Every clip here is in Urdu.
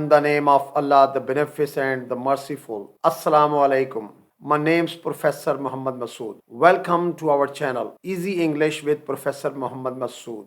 In the name of Allah, the Beneficent, the Merciful. Assalamu alaikum. My name's Professor Muhammad Masood. Welcome to our channel, Easy English with Professor Muhammad Masood.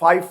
5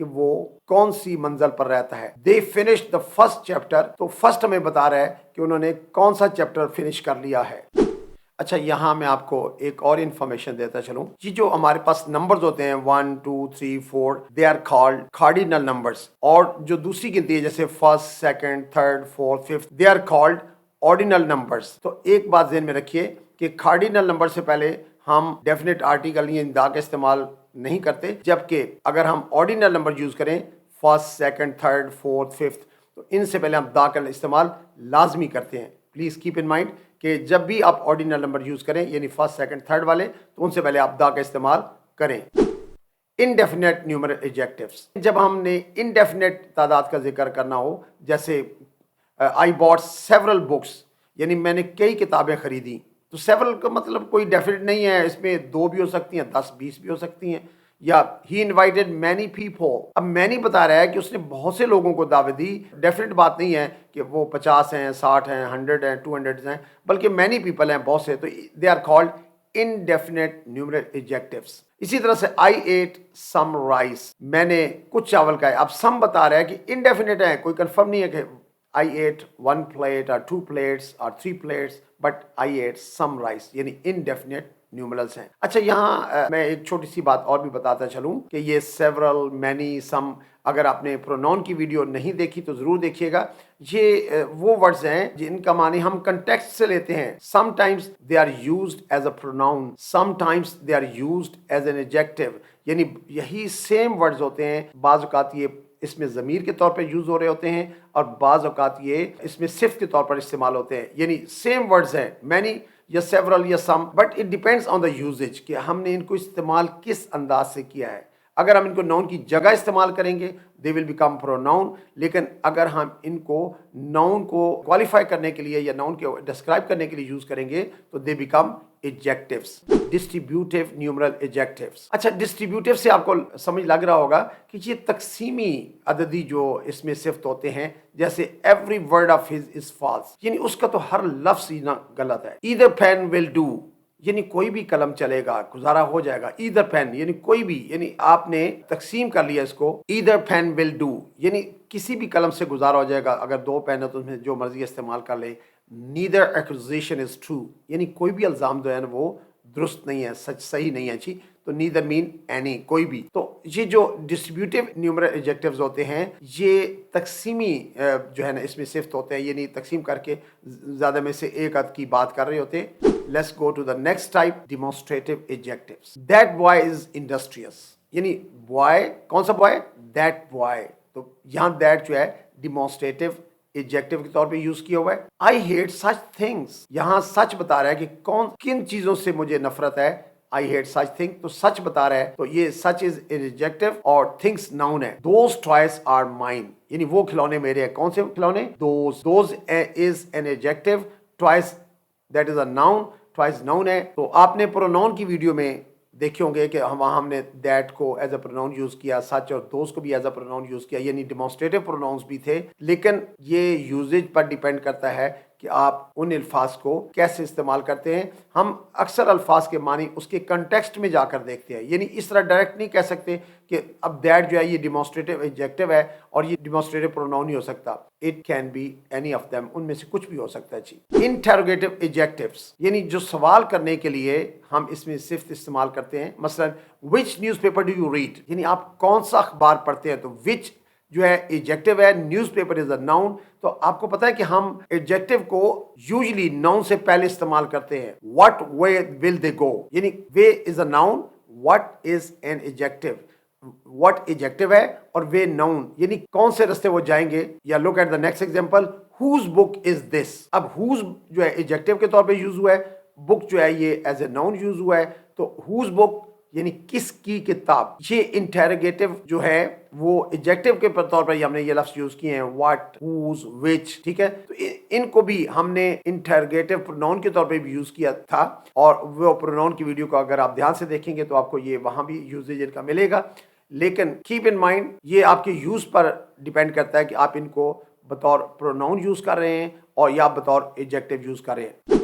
کہ وہ کون سی منزل پر رہتا ہے. They finished the first chapter. تو فرسٹ ہمیں بتا رہا ہے کہ انہوں نے کون سا چیپٹر فنش کر لیا ہے. اچھا یہاں میں آپ کو ایک اور انفارمیشن دیتا چلوں. یہ جو ہمارے پاس نمبرز ہوتے ہیں 1 2 3 4 they are called cardinal numbers. اور جو دوسری گنتی ہے جیسے first second third fourth fifth they are called ordinal numbers. تو ایک بات ذہن میں رکھیے کہ کارڈینل نمبر سے پہلے ہم ڈیفینٹ آرٹیکل یا دا کا استعمال نہیں کرتے، جبکہ اگر ہم آرڈینل نمبر یوز کریں first second third fourth fifth تو ان سے پہلے ہم دا کا استعمال لازمی کرتے ہیں. پلیز کیپ ان مائنڈ کہ جب بھی آپ آرڈینل نمبر یوز کریں یعنی فرسٹ سیکنڈ تھرڈ والے تو ان سے پہلے آپ دا کا استعمال کریں. Indefinite numeral adjectives. جب ہم نے انڈیفینٹ تعداد کا ذکر کرنا ہو جیسے آئی باٹ سیورل بکس یعنی میں نے کئی کتابیں خریدی، تو سیورل کا مطلب کوئی ڈیفینٹ نہیں ہے، اس میں 2 بھی ہو سکتی ہیں 10 20 بھی ہو سکتی ہیں. یا ہی انوائٹڈ مینی پیپل. اب مینی بتا رہا ہے کہ اس نے بہت سے لوگوں کو دعوت دی. ڈیفینٹ بات نہیں ہے کہ وہ 50 ہیں 60 ہیں 100 ہیں 200 ہیں، بلکہ مینی پیپل ہیں بہت سے. تو they are called indefinite numeral adjectives. اسی طرح سے آئی ایٹ سم رائس. میں نے کچھ چاول کھائے. اب سم بتا رہا ہے کہ انڈیفینٹ ہے، کوئی کنفرم نہیں ہے کہ I ate 1 plate or 2 plates or 3 plates but I ate some rice یعنی indefinite numerals ہیں. اچھا یہاں میں ایک چھوٹی سی بات اور بھی بتاتا چلوں کہ یہ several, many, some اگر آپ نے پروناؤن کی ویڈیو نہیں دیکھی تو ضرور دیکھیے گا. یہ وہ ورڈز ہیں جن کا معنی ہم کنٹیکسٹ سے لیتے ہیں. sometimes they are used as a pronoun, sometimes they are used as an adjective یعنی یہی سیم ورڈز ہوتے ہیں. بعض اوقات یہ اس میں ضمیر کے طور پر یوز ہو رہے ہوتے ہیں اور بعض اوقات یہ اس میں صفت کے طور پر استعمال ہوتے ہیں. یعنی سیم ورڈز ہیں مینی یا سیورل یا some, but it depends on the usage کہ ہم نے ان کو استعمال کس انداز سے کیا ہے. اگر ہم ان کو ناؤن کی جگہ استعمال کریں گے دے ول بیکم پروناؤن، لیکن اگر ہم ان کو ناؤن کو کوالیفائی کرنے کے لیے یا ناؤن کو ڈسکرائب کرنے کے لیے یوز کریں گے تو they become adjectives. Distributive numeral adjectives. اچھا ڈسٹریبیوٹیو سے آپ کو سمجھ لگ رہا ہوگا کہ یہ تقسیمی عددی جو اس میں صفت ہوتے ہیں جیسے every word of his is false یعنی اس کا تو ہر لفظ ہی نہ غلط ہے. ایدر پین ول ڈو یعنی کوئی بھی قلم چلے گا، گزارا ہو جائے گا. ایدر پین یعنی کوئی بھی، یعنی آپ نے تقسیم کر لیا اس کو. ایدر پین ول ڈو یعنی کسی بھی قلم سے گزارا ہو جائے گا. اگر 2 پین ہے تو اس میں جو مرضی استعمال کر لے. نیدر ایکوزیشن از ٹرو یعنی کوئی بھی الزام جو ہے نا وہ درست نہیں ہے، سچ صحیح نہیں ہے. اچھی تو نیدر مین اینی کوئی بھی. تو یہ جو ڈسٹریبیوٹیو نیومرل ایڈجیکٹیوز ہوتے ہیں یہ تقسیمی جو ہے نا اس میں صفت ہوتے ہیں یعنی تقسیم کر کے زیادہ میں سے ایک عدد کی بات کر رہے ہوتے ہیں. Let's go to the next type, demonstrative adjectives. That boy is industrious. یعنی boy کون سا boy؟ That boy. تو یہاں that جو ہے demonstrative adjective کے طور پہ یوز کیا ہوا ہے. I hate such things. یہاں سچ بتا رہا ہے کہ کن چیزوں سے مجھے نفرت ہے. I hate such things. تو سچ بتا رہا ہے تو یہ such is an adjective اور things noun ہے. Those toys are mine. یعنی وہ کھلونے میرے ہیں. کون سے کھلونے؟ Those is an adjective. Toys that is a noun. Twice noun ہے. تو آپ نے پروناؤن کی ویڈیو میں دیکھے ہوں گے کہ وہاں ہم نے دیٹ کو ایز اے پروناؤن یوز کیا، سچ اور دوز کو بھی ایز اے پروناؤن یوز کیا یعنی ڈیمونسٹریٹو پروناؤنس بھی تھے. لیکن یہ یوزیج پر ڈیپینڈ کرتا ہے کہ آپ ان الفاظ کو کیسے استعمال کرتے ہیں. ہم اکثر الفاظ کے معنی اس کے کنٹیکسٹ میں جا کر دیکھتے ہیں یعنی اس طرح ڈائریکٹ نہیں کہہ سکتے کہ اب دیٹ جو ہے یہ ڈیمونسٹریٹو ایڈجیکٹیو ہے اور یہ ڈیمونسٹریٹو پروناؤن نہیں ہو سکتا. It can be any of them, ان میں سے کچھ بھی ہو سکتا ہے. جی انٹروگیٹو ایڈجیکٹیوز یعنی جو سوال کرنے کے لیے ہم اس میں صفت استعمال کرتے ہیں. مثلا which newspaper do you read یعنی آپ کون سا اخبار پڑھتے ہیں. تو وچ جو ہے ایڈجیکٹیو ہے، newspaper is a noun. تو آپ کو پتا ہے کہ ہم ایڈجیکٹیو کو یوزلی ناؤن سے پہلے استعمال کرتے ہیں. what way will they go یعنی way is a noun, what is an adjective. what adjective ہے اور way noun یعنی کون سے رستے وہ جائیں گے. یا look at the next example, whose book is this. اب whose جو ہے ایڈجیکٹیو کے طور پہ یوز ہوا ہے، book جو ہے یہ ایز اے ناؤن یوز ہوا ہے. تو whose book یعنی کس کی کتاب. یہ انٹیروگیٹو جو ہے وہ ایڈجیکٹیو کے طور پر ہم نے یہ لفظ یوز کیے ہیں what, whose, which. ٹھیک ہے، تو ان کو بھی ہم نے انٹیروگیٹو پروناؤن کے طور پہ بھی یوز کیا تھا اور وہ پروناؤن کی ویڈیو کو اگر آپ دھیان سے دیکھیں گے تو آپ کو یہ وہاں بھی یوزیج ان کا ملے گا. لیکن کیپ ان مائنڈ یہ آپ کے یوز پر ڈیپینڈ کرتا ہے کہ آپ ان کو بطور پروناؤن یوز کر رہے ہیں اور یا بطور ایڈجیکٹیو یوز کر رہے ہیں.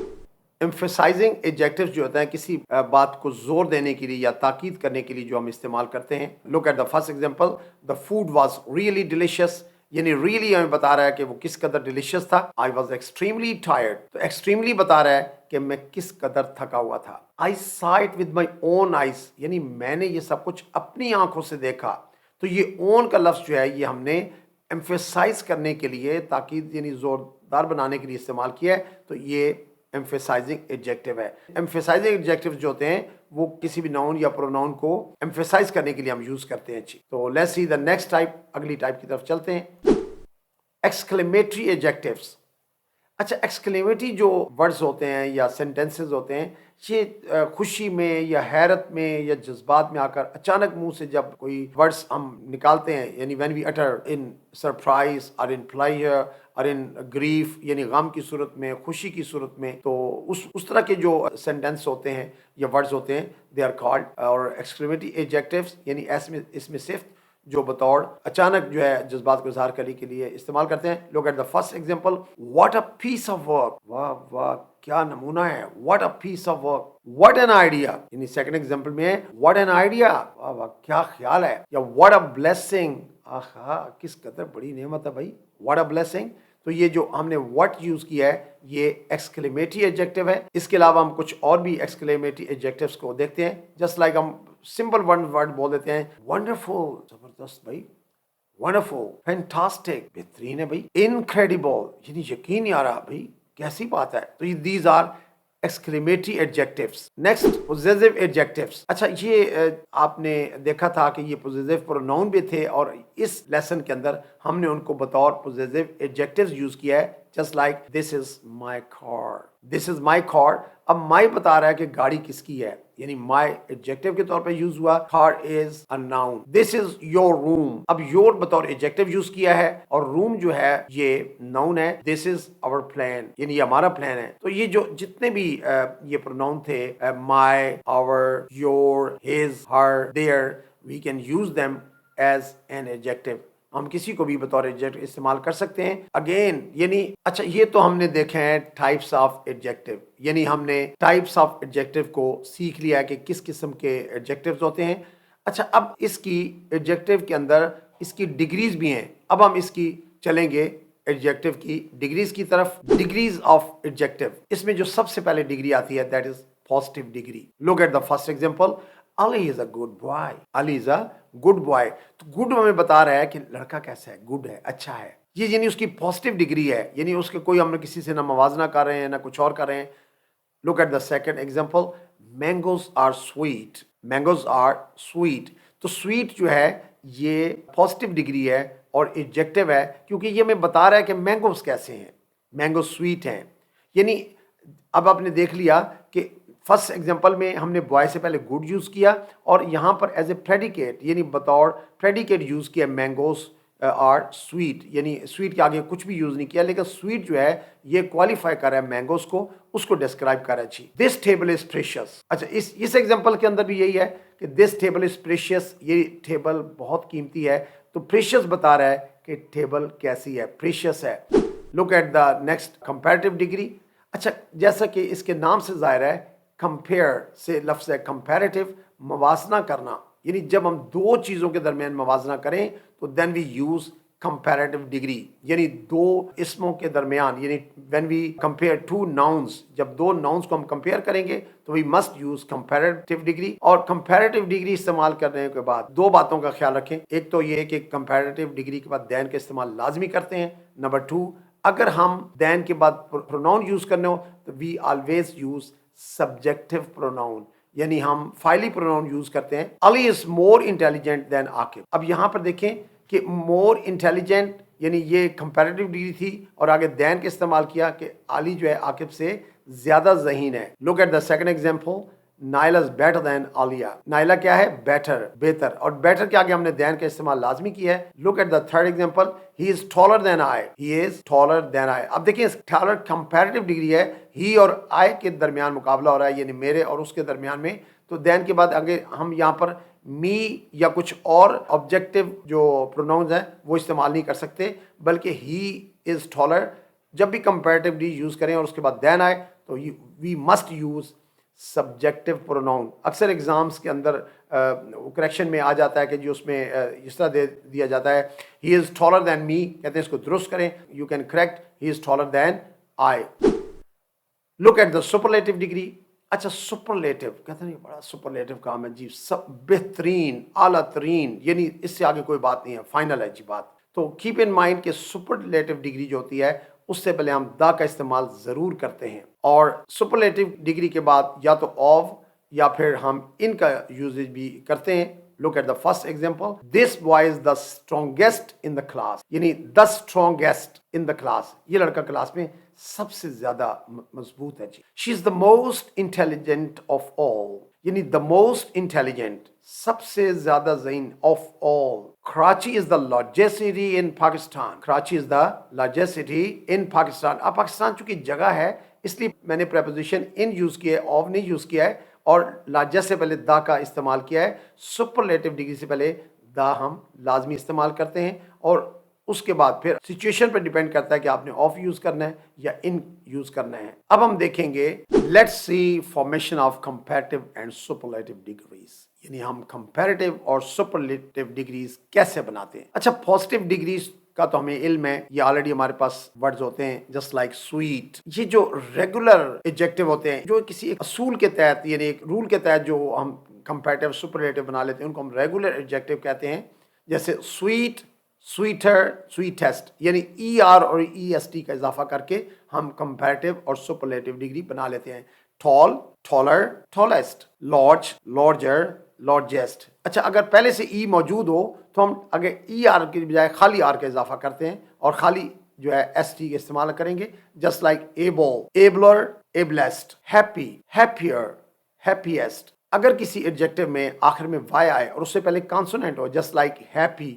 emphasizing adjectives جو ہوتا ہے کسی بات کو زور دینے کے لیے یا تاکید کرنے کے لیے جو ہم استعمال کرتے ہیں. Look at the first example. The food was really delicious. یعنی really ہمیں بتا رہا ہے کہ وہ کس قدر ڈیلیشیس تھا. I was extremely tired. تو extremely بتا رہا ہے کہ میں کس قدر تھکا ہوا تھا. I saw it with my own eyes. یعنی میں نے یہ سب کچھ اپنی آنکھوں سے دیکھا. تو یہ اون کا لفظ جو ہے یہ ہم نے emphasize کرنے کے لیے تاکید یعنی زوردار بنانے کے لیے استعمال کیا ہے. تو یہ emphasizing adjective ہے. emphasizing adjectives جو ہوتے ہیں وہ کسی بھی ناؤن یا پروناؤن کو emphasize کرنے کے لیے ہم یوز کرتے ہیں. تو let's see the next type. اگلی ٹائپ کی طرف چلتے ہیں. exclamatory adjectives. اچھا ایکسکلیمیٹری جو ورڈز ہوتے ہیں یا سینٹینسز ہوتے ہیں یہ خوشی میں یا حیرت میں یا جذبات میں آ کر اچانک منہ سے جب کوئی ورڈز ہم نکالتے ہیں یعنی when we utter in surprise or in pleasure or in grief یعنی غم کی صورت میں خوشی کی صورت میں تو اس طرح کے جو سینٹینس ہوتے ہیں یا ورڈز ہوتے ہیں they are called اور ایکسکلیمیٹری ایڈجیکٹیوز یعنی اس میں صرف جو بطور اچانک جو ہے جذبات کو اظہار کرنے کے لیے استعمال کرتے ہیں. Look at the first example. What a piece of work. واہ واہ کیا نمونہ ہے. What a piece of work. What an idea. یعنی سیکنڈ ایگزامپل میں ہے What an idea. واہ واہ کیا خیال ہے. یا What a blessing. آہا کس قدر بڑی نعمت ہے بھائی. What a blessing. تو یہ جو ہم نے what یوز کیا ہے یہ ایکسکلیمیٹری ایڈجیکٹیو ہے. اس کے علاوہ ہم کچھ اور بھی ایکسکلیمیٹری ایڈجیکٹیوز کو دیکھتے ہیں. جسٹ لائک ہم سمپل ون ورڈ بول دیتے ہیں ونڈرفل زبردست بھائی. ونڈرفل فینٹاسٹک بہترین ہے بھائی. انکریڈیبل یعنی یقین نہیں آ رہا بھائی کیسی بات ہے. تو these are exclamatory adjectives. Next, possessive adjectives. اچھا یہ آپ نے دیکھا تھا کہ یہ possessive pronoun بھی تھے اور اس لیسن کے اندر ہم نے ان کو بطور possessive adjectives یوز کیا ہے. Just like this is my car. This is my car. اب my بتا رہا ہے کہ گاڑی کس کی ہے یعنی my adjective کے طور پہ یوز ہوا. car is a noun. This is your room. اب your بطور adjective یوز کیا ہے اور room جو ہے یہ noun ہے. This is our plan. یعنی یہ ہمارا plan ہے. تو یہ جو جتنے بھی یہ pronoun تھے my, our, your, his, her, their, we can use them as an adjective. ہم کسی کو بھی بطور ایڈجیکٹو استعمال کر سکتے ہیں. اگین یعنی اچھا یہ تو ہم نے دیکھے ہیں ٹائپس آف ایڈجیکٹو یعنی ہم نے ٹائپس آف ایڈجیکٹو کو سیکھ لیا کہ کس قسم کے ایڈجیکٹوز ہوتے ہیں. اچھا اب اس کی ایڈجیکٹو کے اندر اس کی ڈگریز بھی ہیں. اب ہم اس کی چلیں گے ایڈجیکٹو کی ڈگریز کی طرف. ڈگریز آف ایڈجیکٹو اس میں جو سب سے پہلے ڈگری آتی ہے that is positive degree. Look at the first example. Ali is a good boy. Ali is a good boy. تو good ہمیں بتا رہا ہے کہ لڑکا کیسا ہے, good ہے, اچھا ہے. یہ یعنی اس کی پازیٹیو ڈگری ہے, یعنی اس کے کوئی ہم نے کسی سے نہ موازنہ کر رہے ہیں نہ کچھ اور کر رہے ہیں. Look at the second example. Mangoes are sweet. Mangoes are sweet. تو sweet جو ہے یہ پازیٹیو ڈگری ہے اور ایڈجیکٹیو ہے کیونکہ یہ ہمیں بتا رہا ہے کہ مینگوز کیسے ہیں. مینگوز سویٹ ہیں. یعنی اب آپ نے دیکھ لیا کہ فرسٹ ایگزامپل میں ہم نے بوائے سے پہلے گڈ یوز کیا اور یہاں پر ایز اے پریڈیکیٹ یعنی بطور پریڈیکیٹ یوز کیا مینگوز آر سویٹ. یعنی سویٹ کے آگے کچھ بھی یوز نہیں کیا لیکن سویٹ جو ہے یہ کوالیفائی کر رہا ہے مینگوز کو, اس کو ڈسکرائب کر رہا ہے. جی دس ٹیبل از پریشیس. اچھا اس ایگزامپل کے اندر بھی یہی ہے کہ دس ٹیبل از پریشیس, یہ ٹیبل بہت قیمتی ہے. تو پریشیس بتا رہا ہے کہ ٹیبل کیسی ہے, پریشیس ہے. Look at the next comparative degree. اچھا جیسا کہ اس کے نام سے ظاہر ہے کمپیئر سے لفظ ہے کمپیریٹیو, موازنہ کرنا. یعنی جب ہم دو چیزوں کے درمیان موازنہ کریں تو then we use comparative degree. یعنی دو اسموں کے درمیان یعنی when we compare two nouns, جب دو ناؤنس کو ہم کمپیئر کریں گے تو we must use comparative degree. اور کمپیریٹیو ڈگری استعمال کرنے کے بعد دو باتوں کا خیال رکھیں. ایک تو یہ ہے کہ کمپیریٹیو ڈگری کے بعد دین کا استعمال لازمی کرتے ہیں. نمبر 2 اگر ہم دین کے بعد پروناؤن یوز کرنے ہو تو we always use subjective pronoun, یعنی ہم فائلی پروناؤن یوز کرتے ہیں. Ali is more intelligent than Aqib. اب یہاں پر دیکھیں کہ مور انٹیلیجنٹ یعنی یہ کمپیریٹیو ڈگری تھی اور آگے دین کے استعمال کیا کہ علی جو ہے عاقب سے زیادہ ذہین ہے. Look at the second example. Naila is better than Aliya. Naila کیا ہے, بیٹر, بہتر, اور بیٹر کے آگے ہم نے دین کا استعمال لازمی کیا ہے. Look at the third example. He is taller than I. He is taller than I. اب دیکھیں ٹالر کمپیریٹیو ڈگری ہے, ہی اور آئی کے درمیان مقابلہ ہو رہا ہے یعنی میرے اور اس کے درمیان میں. تو دین کے بعد آگے ہم یہاں پر می یا کچھ اور آبجیکٹیو جو پروناؤنز ہیں وہ استعمال نہیں کر سکتے بلکہ ہی از ٹالر. جب بھی کمپیریٹیو ڈی یوز کریں اور اس کے بعد دین آئے تو we must use subjective pronoun. اکثر ایگزامس کے اندر کریکشن میں آ جاتا ہے کہ جو اس میں اس طرح دے دیا جاتا ہے ہی از ٹالر دین می, کہتے ہیں اس کو درست کریں. You can correct he is taller than I. Look at the superlative degree. اچھا سپرلیٹو کہتے ہیں بڑا سپرلیٹو کام ہے جی, سب بہترین اعلیٰ ترین, یعنی اس سے آگے کوئی بات نہیں ہے, فائنل ہے جی بات. تو کیپ ان مائنڈ کہ سپرلیٹو ڈگری جو ہوتی ہے اس سے پہلے ہم دا کا استعمال ضرور کرتے ہیں, اور سپرلیٹو ڈگری کے بعد یا تو آف یا پھر ہم ان کا یوزیج بھی کرتے ہیں. Look at the first example, this boy is the strongest in the class, یعنی the strongest in the class, یہ لڑکا کلاس میں سب سے زیادہ مضبوط ہے جی. She is the most intelligent of all, یعنی دا موسٹ انٹیلیجنٹ, سب سے زیادہ ذہین of all. Karachi is the largest city in Pakistan. Karachi is the largest city in Pakistan. اب پاکستان چونکہ جگہ ہے اس لیے میں نے پریپوزیشن ان یوز کیا ہے, آف نہیں یوز کیا ہے, اور لارجسٹ سے پہلے دا کا استعمال کیا ہے. سپرلیٹو ڈگری سے پہلے دا ہم لازمی استعمال کرتے ہیں, اور اس کے بعد پھر سچویشن پر ڈیپینڈ کرتا ہے کہ آپ نے آف یوز کرنا ہے یا ان یوز کرنا ہے. اب ہم دیکھیں گے let's see formation of comparative and superlative degrees, یعنی ہم کمپیریٹو اور سپرلیٹو ڈگریز کیسے بناتے ہیں. اچھا پازیٹیو ڈگریز کا تو ہمیں علم ہے, یہ آلریڈی ہمارے پاس ورڈز ہوتے ہیں جسٹ لائک سویٹ. یہ جو ریگولر ایڈجیکٹو ہوتے ہیں جو کسی ایک اصول کے تحت یعنی ایک رول کے تحت جو ہم کمپیریٹو سپرلیٹو بنا لیتے ہیں ان کو ہم ریگولر ایڈجیکٹو کہتے ہیں. جیسے سویٹ, سویٹر, سویٹسٹ, یعنی ای آر اور ای ایس ٹی کا اضافہ کر کے ہم کمپیریٹو اور سپرلیٹو ڈگری بنا لیتے ہیں. Tall, taller, tallest. Large, larger, largest. اچھا اگر پہلے سے ای موجود ہو تو ہم اگر ای آر کی بجائے خالی آر کا اضافہ کرتے ہیں اور خالی جو ہے ایس ٹی کا استعمال کریں گے. Just like able, abler, ablest. Happy, happier, happiest. اگر کسی ایڈجیکٹو میں آخر میں وائی آئے اور اس سے پہلے کانسوننٹ ہو جسٹ لائک ہیپی,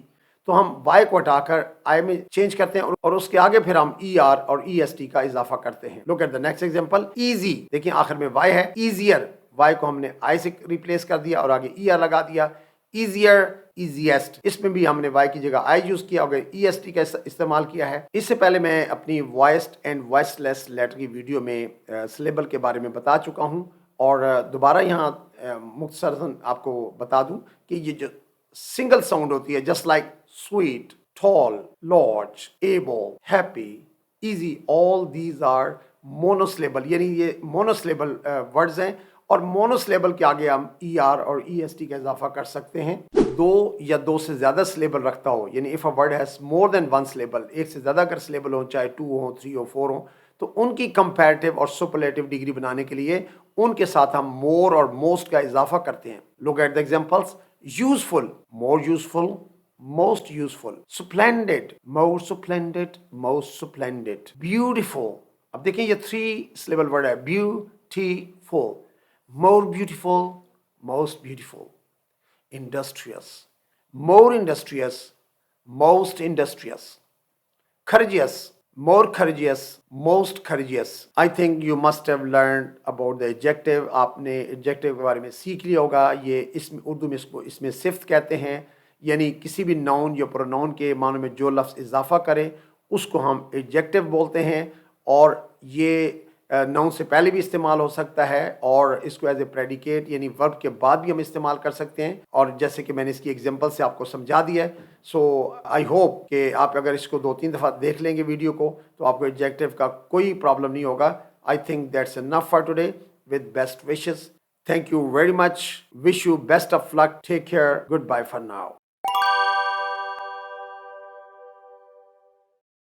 تو ہم وائی کو ہٹا کر آئی میں چینج کرتے ہیں اور اس کے آگے پھر ہم ای آر اور ای ایس ٹی کا اضافہ کرتے ہیں. Look at the next example. Easy, دیکھیں آخر میں وائی ہے. ایزیئر, وائی کو ہم نے آئی سے ریپلیس کر دیا اور آگے ای آر لگا دیا. ایزیئر, ایزیسٹ, اس میں بھی ہم نے وائی کی جگہ آئی یوز کیا اور ای ایس ٹی کا استعمال کیا ہے. اس سے پہلے میں اپنی voiced and voiceless letter کی ویڈیو میں سلیبل کے بارے میں بتا چکا ہوں, اور دوبارہ یہاں مختصراً آپ کو بتا دوں کہ یہ جو سنگل ساؤنڈ ہوتی ہے just like sweet, tall, large, able, happy, easy, all these are monosyllable, یعنی یہ monosyllable words ہیں, اور monosyllable کے آگے ہم ای آر اور ای ایس ٹی کا اضافہ کر سکتے ہیں. دو یا دو سے زیادہ syllable رکھتا ہو, یعنی if a word has more than one syllable, ایک سے زیادہ اگر syllable ہو, چاہے 2 ہوں, 3 ہوں, 4 ہوں, تو ان کی comparative اور superlative ڈگری بنانے کے لیے ان کے ساتھ ہم more اور most کا اضافہ کرتے ہیں. Look at the examples. Useful, more useful, most useful. Splendid, more splendid, most splendid. Beautiful, اب دیکھیں یہ 3 syllable word ہے. Beautiful, more beautiful, most beautiful. Industrious, more industrious, most industrious. Courageous, more courageous, most courageous. I think you must have learned about the adjective. آپ نے adjective کے بارے میں سیکھ لیا ہوگا. یہ اس میں اردو میں اس میں صفت کہتے ہیں, یعنی کسی بھی ناؤن یا پروناؤن کے معنی میں جو لفظ اضافہ کرے اس کو ہم ایڈجیکٹو بولتے ہیں, اور یہ ناؤن سے پہلے بھی استعمال ہو سکتا ہے اور اس کو ایز اے پریڈیکیٹ یعنی ورب کے بعد بھی ہم استعمال کر سکتے ہیں, اور جیسے کہ میں نے اس کی ایگزامپل سے آپ کو سمجھا دیا ہے. سو آئی ہوپ کہ آپ اگر اس کو 2-3 دفعہ دیکھ لیں گے ویڈیو کو تو آپ کو ایڈجیکٹو کا کوئی پرابلم نہیں ہوگا. I think that's enough for today. With best wishes. Thank you very much. Wish you best of luck. Take care. Goodbye for now.